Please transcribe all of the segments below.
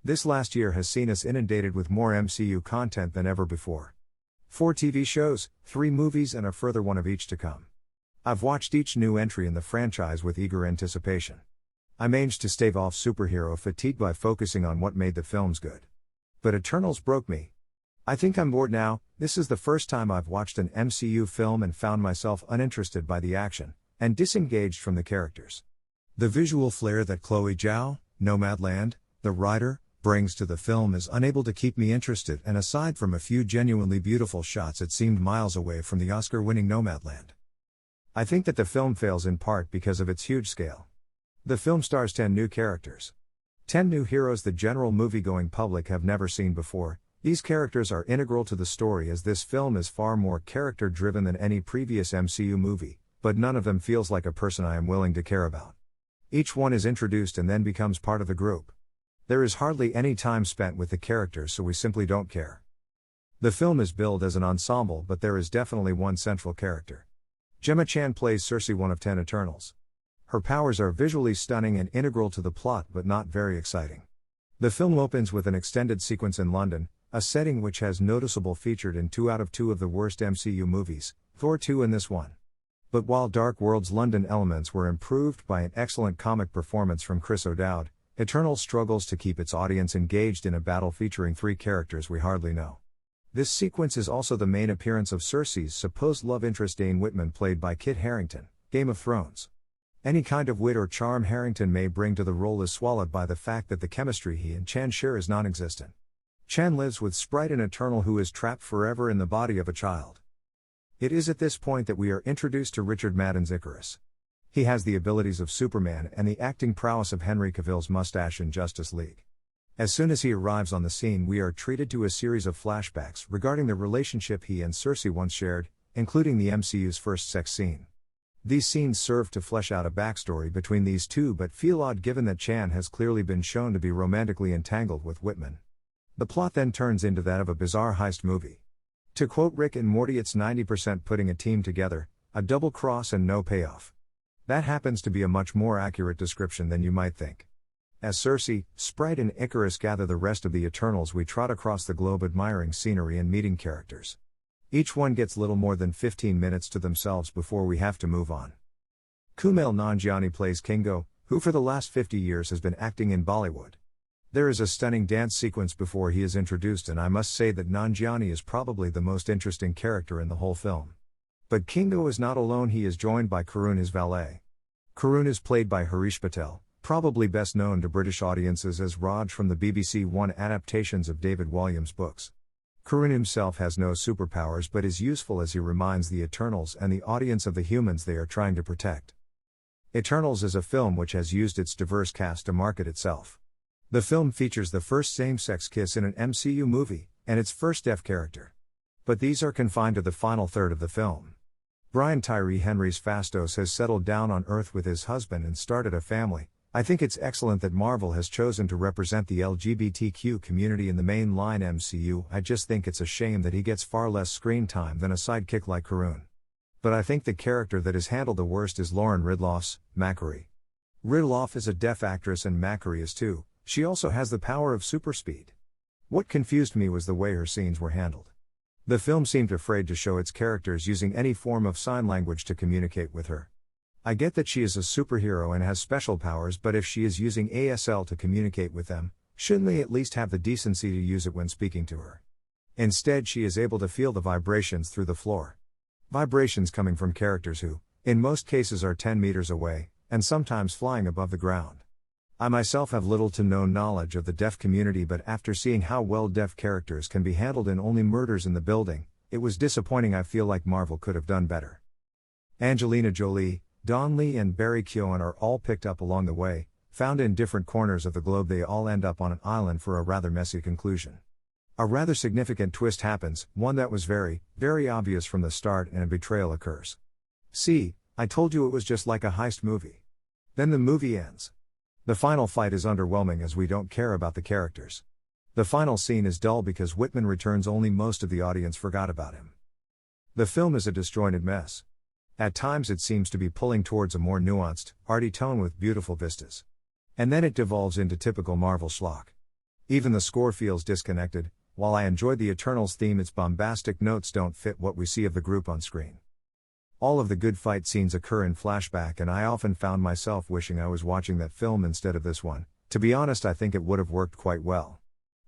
This last year has seen us inundated with more MCU content than ever before. 4 TV shows, 3 movies, and a further one of each to come. I've watched each new entry in the franchise with eager anticipation. I managed to stave off superhero fatigue by focusing on what made the films good. But Eternals broke me. I think I'm bored now. This is the first time I've watched an MCU film and found myself uninterested by the action, and disengaged from the characters. The visual flair that Chloe Zhao, Nomadland, the writer, brings to the film is unable to keep me interested, and aside from a few genuinely beautiful shots, it seemed miles away from the Oscar-winning Nomadland. I think that the film fails in part because of its huge scale. The film stars 10 new characters. 10 new heroes the general movie-going public have never seen before. These characters are integral to the story, as this film is far more character-driven than any previous MCU movie, but none of them feels like a person I am willing to care about. Each one is introduced and then becomes part of the group. There is hardly any time spent with the characters, so we simply don't care. The film is billed as an ensemble, but there is definitely one central character. Gemma Chan plays Cersei, one of 10 Eternals. Her powers are visually stunning and integral to the plot, but not very exciting. The film opens with an extended sequence in London, a setting which has noticeable featured in 2 out of 2 of the worst MCU movies, Thor 2 and this one. But while Dark World's London elements were improved by an excellent comic performance from Chris O'Dowd, Eternals struggles to keep its audience engaged in a battle featuring 3 characters we hardly know. This sequence is also the main appearance of Cersei's supposed love interest Dane Whitman, played by Kit Harrington, Game of Thrones. Any kind of wit or charm Harrington may bring to the role is swallowed by the fact that the chemistry he and Chan share is non-existent. Chan lives with Sprite, an Eternal who is trapped forever in the body of a child. It is at this point that we are introduced to Richard Madden's Icarus. He has the abilities of Superman and the acting prowess of Henry Cavill's mustache in Justice League. As soon as he arrives on the scene, we are treated to a series of flashbacks regarding the relationship he and Cersei once shared, including the MCU's first sex scene. These scenes serve to flesh out a backstory between these two, but feel odd given that Chan has clearly been shown to be romantically entangled with Whitman. The plot then turns into that of a bizarre heist movie. To quote Rick and Morty, it's 90% putting a team together, a double cross and no payoff. That happens to be a much more accurate description than you might think. As Cersei, Sprite and Icarus gather the rest of the Eternals, we trot across the globe admiring scenery and meeting characters. Each one gets little more than 15 minutes to themselves before we have to move on. Kumail Nanjiani plays Kingo, who for the last 50 years has been acting in Bollywood. There is a stunning dance sequence before he is introduced, and I must say that Nanjiani is probably the most interesting character in the whole film. But Kingo is not alone. He is joined by Karun, his valet. Karun is played by Harish Patel, probably best known to British audiences as Raj from the BBC One adaptations of David Walliams' books. Karun himself has no superpowers but is useful as he reminds the Eternals and the audience of the humans they are trying to protect. Eternals is a film which has used its diverse cast to market itself. The film features the first same-sex kiss in an MCU movie, and its first deaf character. But these are confined to the final third of the film. Brian Tyree Henry's Phastos has settled down on Earth with his husband and started a family. I think it's excellent that Marvel has chosen to represent the LGBTQ community in the mainline MCU. I just think it's a shame that he gets far less screen time than a sidekick like Karun. But I think the character that is handled the worst is Lauren Ridloff's, Macquarie. Ridloff is a deaf actress and Macquarie is too. She also has the power of super speed. What confused me was the way her scenes were handled. The film seemed afraid to show its characters using any form of sign language to communicate with her. I get that she is a superhero and has special powers, but if she is using ASL to communicate with them, shouldn't they at least have the decency to use it when speaking to her? Instead, she is able to feel the vibrations through the floor. Vibrations coming from characters who, in most cases, are 10 meters away, and sometimes flying above the ground. I myself have little to no knowledge of the deaf community, but after seeing how well deaf characters can be handled in Only Murders in the Building, it was disappointing. I feel like Marvel could have done better. Angelina Jolie, Don Lee and Barry Keoghan are all picked up along the way. Found in different corners of the globe, they all end up on an island for a rather messy conclusion. A rather significant twist happens, one that was very, very obvious from the start, and a betrayal occurs. See, I told you it was just like a heist movie. Then the movie ends. The final fight is underwhelming as we don't care about the characters. The final scene is dull because Whitman returns only most of the audience forgot about him. The film is a disjointed mess. At times it seems to be pulling towards a more nuanced, arty tone with beautiful vistas. And then it devolves into typical Marvel schlock. Even the score feels disconnected. While I enjoyed the Eternals theme, its bombastic notes don't fit what we see of the group on screen. All of the good fight scenes occur in flashback, and I often found myself wishing I was watching that film instead of this one. To be honest, I think it would have worked quite well.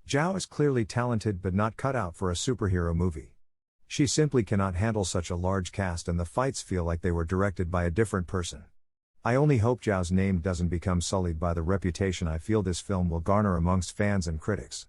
Zhao is clearly talented but not cut out for a superhero movie. She simply cannot handle such a large cast, and the fights feel like they were directed by a different person. I only hope Zhao's name doesn't become sullied by the reputation I feel this film will garner amongst fans and critics.